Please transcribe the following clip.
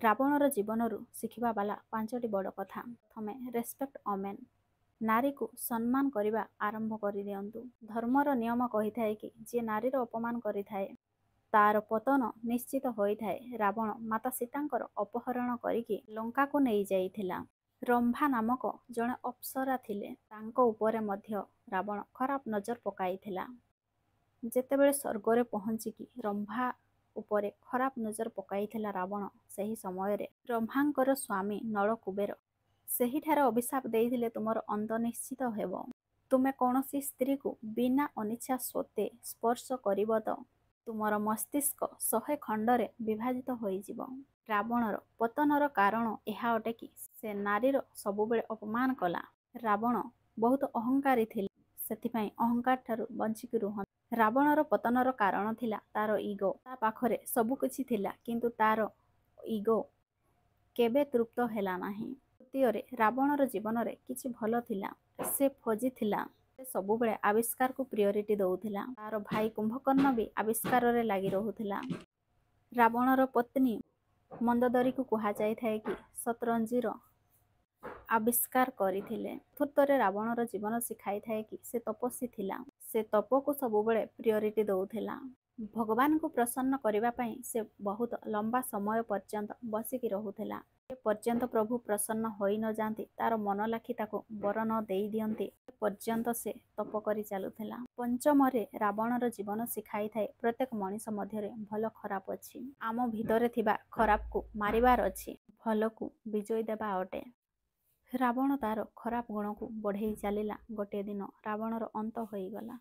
ରାବଣର ଜୀବନରୁ ଶିଖିବା ବାଲା 5ଟି ବଡ଼ କଥା। ପ୍ରଥମେ, ରେସ୍ପେକ୍ଟ ଓମେନ୍। ନାରୀକୁ ସମ୍ମାନ କରିବା ଆରମ୍ଭ କରିଦିଅନ୍ତୁ। ଧର୍ମର ନିୟମ କହିଥାଏ କି ଯିଏ ନାରୀର ଅପମାନ କରିଥାଏ ତାର ପତନ ନିଶ୍ଚିତ ହୋଇଥାଏ। ରାବଣ ମାତା ସୀତାଙ୍କର ଅପହରଣ କରିକି ଲଙ୍କାକୁ ନେଇଯାଇଥିଲା। ରମ୍ଭା ନାମକ ଜଣେ ଅପ୍ସରା ଥିଲେ, ତାଙ୍କ ଉପରେ ମଧ୍ୟ ରାବଣ ଖରାପ ନଜର ପକାଇଥିଲା। ଯେତେବେଳେ ସ୍ୱର୍ଗରେ ପହଞ୍ଚିକି ରମ୍ଭା ଉପରେ ଖରାପ ନଜର ପକାଇଥିଲା ରାବଣ, ସେହି ସମୟରେ ରମ୍ଭାଙ୍କର ସ୍ୱାମୀ ନଳ କୁବେର ସେହିଠାରେ ଅଭିଶାପ ଦେଇଥିଲେ ତୁମର ଅନ୍ତ ନିଶ୍ଚିତ ହେବ। ତୁମେ କୌଣସି ସ୍ତ୍ରୀକୁ ବିନା ଅନିଚ୍ଛା ସତ୍ତ୍ୱେ ସ୍ପର୍ଶ କରିବ ତ ତୁମର ମସ୍ତିଷ୍କ 100 ଖଣ୍ଡରେ ବିଭାଜିତ ହୋଇଯିବ। ରାବଣର ପତନର କାରଣ ଏହା ଅଟେ କି ସେ ନାରୀର ସବୁବେଳେ ଅପମାନ କଲା। ରାବଣ ବହୁତ ଅହଙ୍କାରୀ ଥିଲେ, ସେଥିପାଇଁ ଅହଙ୍କାର ଠାରୁ ବଞ୍ଚିକି ରୁହନ୍ତି। ରାବଣର ପତନର କାରଣ ଥିଲା ତାର ଇଗୋ। ତା ପାଖରେ ସବୁ କିଛି ଥିଲା କିନ୍ତୁ ତାର ଇଗୋ କେବେ ତୃପ୍ତ ହେଲା ନାହିଁ। ତୃତୀୟରେ, ରାବଣର ଜୀବନରେ କିଛି ଭଲ ଥିଲା। ସେ ଫୌଜି ଥିଲା। ସେ ସବୁବେଳେ ଆବିଷ୍କାରକୁ ପ୍ରିୟରିଟି ଦେଉଥିଲା। ତାର ଭାଇ କୁମ୍ଭକର୍ଣ୍ଣ ବି ଆବିଷ୍କାରରେ ଲାଗି ରହୁଥିଲା। ରାବଣର ପତ୍ନୀ ମନ୍ଦୋଦରୀକୁ କୁହାଯାଇଥାଏ କି ଶତରଞ୍ଜିର ଆବିଷ୍କାର କରିଥିଲେ। ଚତୁର୍ଥରେ, ରାବଣର ଜୀବନ ଶିଖାଇଥାଏ କି ସେ ତପସ୍ୱୀ ଥିଲା। ସେ ତପକୁ ସବୁବେଳେ ପ୍ରିୟରିଟି ଦେଉଥିଲା। ଭଗବାନଙ୍କୁ ପ୍ରସନ୍ନ କରିବା ପାଇଁ ସେ ବହୁତ ଲମ୍ବା ସମୟ ପର୍ଯ୍ୟନ୍ତ ବସିକି ରହୁଥିଲା। ଯେ ପର୍ଯ୍ୟନ୍ତ ପ୍ରଭୁ ପ୍ରସନ୍ନ ହୋଇ ନ ଯାଆନ୍ତି, ତାର ମନ ଲାଖି ତାକୁ ବର ନ ଦେଇ ଦିଅନ୍ତି, ସେ ପର୍ଯ୍ୟନ୍ତ ସେ ତପ କରି ଚାଲୁଥିଲା। ପଞ୍ଚମରେ, ରାବଣର ଜୀବନ ଶିଖାଇଥାଏ ପ୍ରତ୍ୟେକ ମଣିଷ ମଧ୍ୟରେ ଭଲ ଖରାପ ଅଛି। ଆମ ଭିତରେ ଥିବା ଖରାପକୁ ମାରିବାର ଅଛି, ଭଲକୁ ବିଜୟ ଦେବା ଅଟେ। ରାବଣ ତାର ଖରାପ ଗୁଣକୁ ବଢ଼େଇ ଚାଲିଲା। ଗୋଟିଏ ଦିନ ରାବଣର ଅନ୍ତ ହୋଇଗଲା।